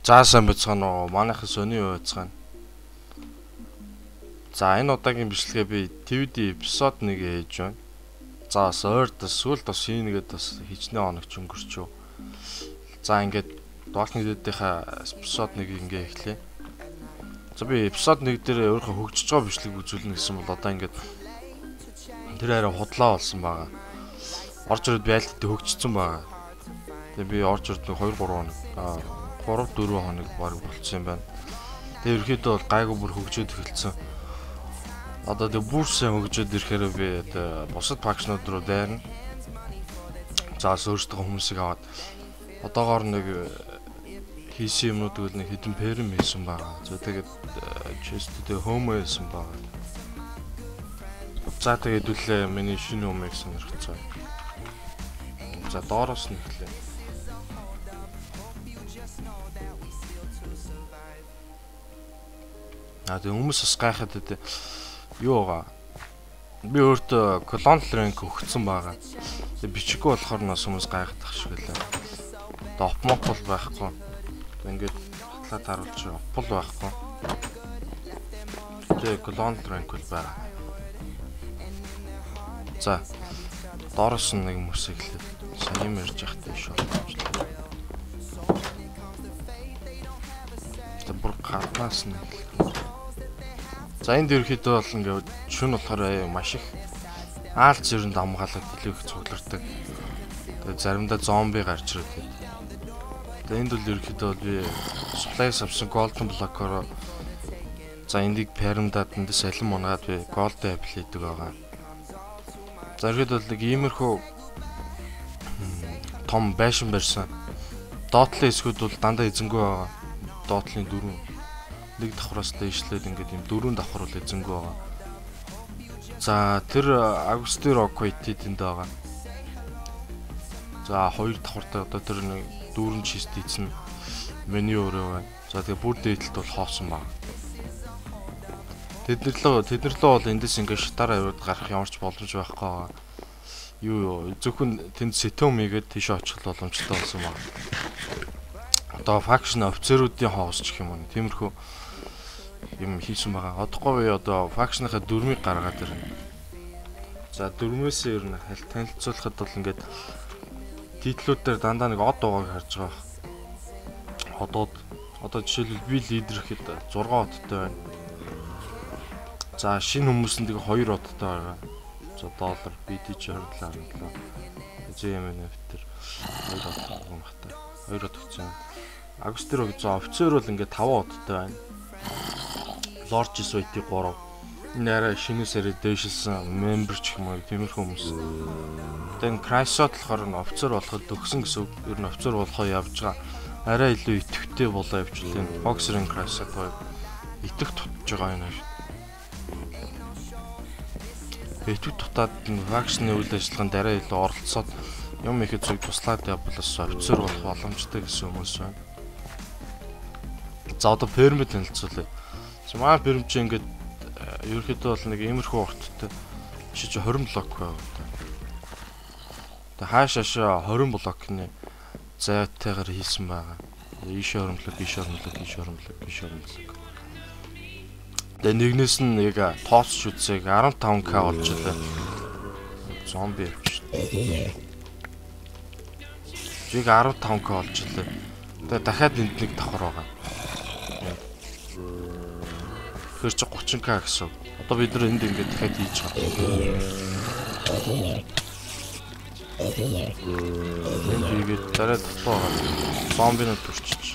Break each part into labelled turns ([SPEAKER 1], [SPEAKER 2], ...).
[SPEAKER 1] За сайн бацгаана уу? Манайхан сони бацгаана. За энэ удаагийн бичлэгээ би TVD эпизод 1 ээж байна. За сойрд сүлд бас хийгээд бас хичнээн оногч өнгөрчөө. За ингээд Walking Dead-ийнхаа эпизод 1-ийг ингээ эхлэе. За би эпизод 1 дээр өөрийнхөө хөгжиж байгаа бичлэг үзүүлнэ гэсэн бол одоо ингээд тэр арай худлаа болсон байгаа. Орж ирээд байлтад хөгжсөн байгаа. Тэгээ би орж ирээд 2-3 хоног 3-4 хоног баг болцсон юм байна. Тэгээ ерөөхдөө бол гайгүй бүр хөгжөөд эхэлсэн. Одоо тэгээ бүр сайн хөгжөөд ирэхээр би бусад багшнууд руу дайрна. За өөрсдөө хүмүүсийг аваад одоогоор нэг хийсэн юмнуудыг нэг хэдэн перм хийсэн байгаа. За тэгээд честтэй хомо хийсэн байгаа. За тэгээд үлээ миний шинэ өмийг сонирхцгаа. За доороос нь эхлэе. Тэгээ хүмүүс бас гайхаад өгдөө. Юу байгаа? Би өөртөө колон ранк өгсөн байгаа. Тэгээ бичиггүй болохоор нас хүмүүс гайхах шиг байлаа. Тэгээ опмопол байхгүй. Ингээд хатлаад харуулж опол байхгүй. Тэгээ колон ранк бол байгаа. За доороос нь нэг хүмүүс эхлэв. Сайн юм ярьж явахтай шүү. Тэгээ бүр гаднаас нь за энд ерөөхдөө бол ингээд шүн болохоор маш их аалц ерөнд амгаалаад төлөөх цуглардаг. Тэгээд заримдаа зомби гарч ирдэг. Тэгээд энд бол ерөөхдөө би supply авсан golden block-оор за эндийг паримдаад эндээс алин мунгаад би golden apple хийдэг байгаа. За ерөөхдөө бол нэг иймэрхүү том байшин барьсан. Доотлын хэсгүүд бол дандаа эзэнгүй байгаа. Доотлын 4 нэг давхраас дэвшлээд ингээд юм 4 давхар бол эзэнгүй байгаа. За тэр Агусти Роквит тэнд байгаа. За 2 давхартай одоо тэр нэг дүүрэн чист ийцэн меню өөрөө байна. За тэгээ бүр дээдлэлт бол хоосон байна. Тэднэрлөө бол эндээс ингээд шатаар аваад гарах ямарч боломж байхгүй байгаа. Юу зөвхөн тэнд сэтөм ийгээд тийш очих боломжтой болсон байна. Одоо факшн офицеруудын хоос ч юм уу тиймэрхүү юм хийсэн байгаа. Одохгүй одоо факшныхаа дөрмийг гаргаад ирнэ. За дөрмөөс ер нь танилцуулахад бол ингээд титлүүдээр дандаа нэг од байгааг харж байгаа. Одод одоо жишээлбэл би лидер гэхэд 6 одтой байна. За шинэ хүмүүс нь тэгээ 2 одтой байгаа. За доллар BTC 27. ZMNF тэр 2 одтой юм хата. 2 од өгсөн. Агустер за офицер бол ингээд 5 одтой байна. Лорд Жисвейти 3. Энэ арай шинэ сарид дэвшилсэн мембер ч юм уу тиймэрхүү хүмүүс. Тэгэн Крайсот болохоор нь офицер болоход төгсөн гэсэн үг. Ер нь офицер болохоо явж байгаа. Арай илүү идэвхтэй болоо явчихлаа. Энэ боксерын Крайсот гоё итгэх тутж байгаа юм шүү. Итгэх тутаад вакцины үйл ажиллагаанд арай илүү оролцоод юм ихэд зүг туслаад явбалаас офицер болох боломжтой гэсэн хүмүүс байна. За одоо пермит танилцуулъя. Маа пермч ингээд ерөөхдөө бол нэг иймэрхүү урттай чи 20 блок байгаа. Тэгээ хаашаашаа 20 блокны зайтайгаар хийсэн байгаа. Ийш 20 блок, ийш 20 блок, ийш 20 блок, ийш 20 блок. Тэгээ нэгнээс нь яг тооцч үзсэг 15k болж байлаа. Зомби авчихсан. Жиг 15k болж байлаа. Тэгээ дахиад энд нэг давхар байгаа. Тэр чи 30k гэсэн. Одоо бид нар энд ингээд дахиад хийж байгаа. Энд ийгээд дараа татваа байгаа. Зомбинууд төрчих.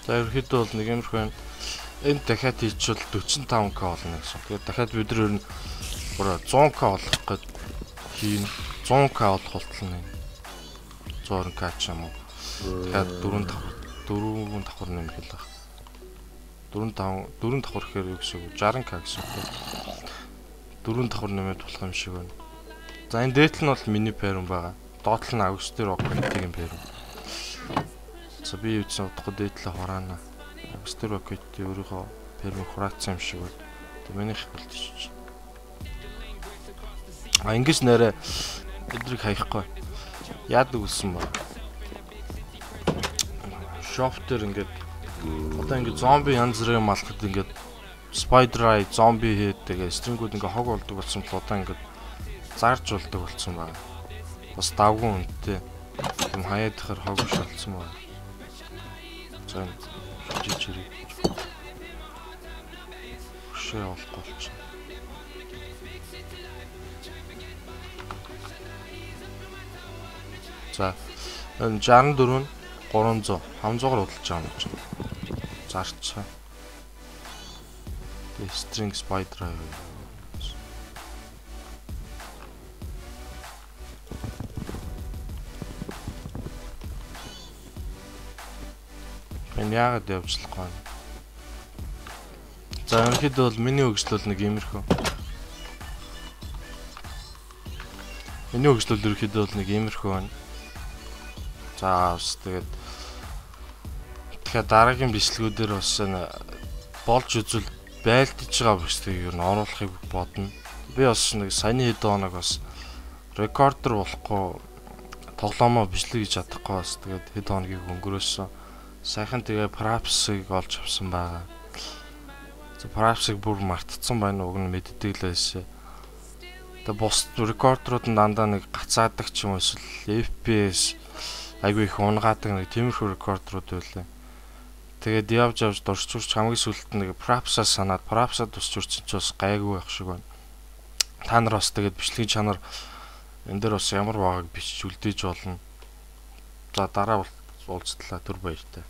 [SPEAKER 1] За ерөөхдөө бол нэг юмрх байна. Энд дахиад хийчихвэл 45k болно гэсэн. Тэгээд дахиад бид нар ер нь бүр 100k болох гээд хийн 100k болох болтол нь. 120k ч юм уу. Тэгэхээр 4 давхар нэмэх л баг. 4 давхар гэхээр юу гэсэн үг? 60k гэсэн үг. 4 давхар нэмээд болох юм шиг байна. За энэ дээдл нь бол миний парим байгаа. Доотлол нь Агустер Рокетийн парим. За би юуцсан утгагүй дээдлээ хураана. Агустер Рокетийн өөрийнхөө парим хураацсан юм шиг бол. Тэг минийх болчих. Ингээс нэрэ эдрийг хаяхгүй. Яадаг үлсэн ба. Шофтер ингээд одоо ингээд зомби янз бүрийн малхад ингээд Spider Eye зомби хийдэг стрингүүд ингээд хог болдог болсон бол одоо ингээд зарж болдог болсон байна. Бас давгүй үнэтэй. Юм хаяад ихэр хог шалцсан байна. За жижиг шээ олох болчихсон. За энэ 64 нь 300 500-аар удалж байгаа юм чинь. Зарчаа. The string spider. Энэ яагаад явуулахгүй вэ? За ерөнхийдөө бол миний хөгжлөл нэг иймэрхүү. Миний хөгжлөл ерөнхийдөө бол нэг иймэрхүү байна. За бас тэгээд дараагийн бичлэгүүдээр бас болж үзвэл байлдаж байгаа бичлэгийг юу н оруулахыг бодно. Би бас нэг саяны хэд хоног бас рекордер болохгүй тоглоомоо бичлэг хийж чадахгүй бас тэгээд хэд хоногийг өнгөрөөсөн. Сайхан тэгээ Props-ыг олж авсан байгаа. За Props-ыг бүр мартцсан байна уг нь мэддэг л байсан. Тэгээ бус рекордерууд нь дандаа нэг гацаадаг ч юм эсвэл FPS айгүй их унгаадаг нэг тиймэрхүү рекордерууд байлаа. Тэгээд явж дурчурч хамгийн сүүлд нэг Props-аас санаад Props-аа тусч үрцэн ч бас гайгүй байх шиг байна. Та нар бас тэгээд бичлэгийн чанар энэ дээр бас ямар байгааг бичиж үлдээж болно. За дараа уулзтлаа түр баяртай.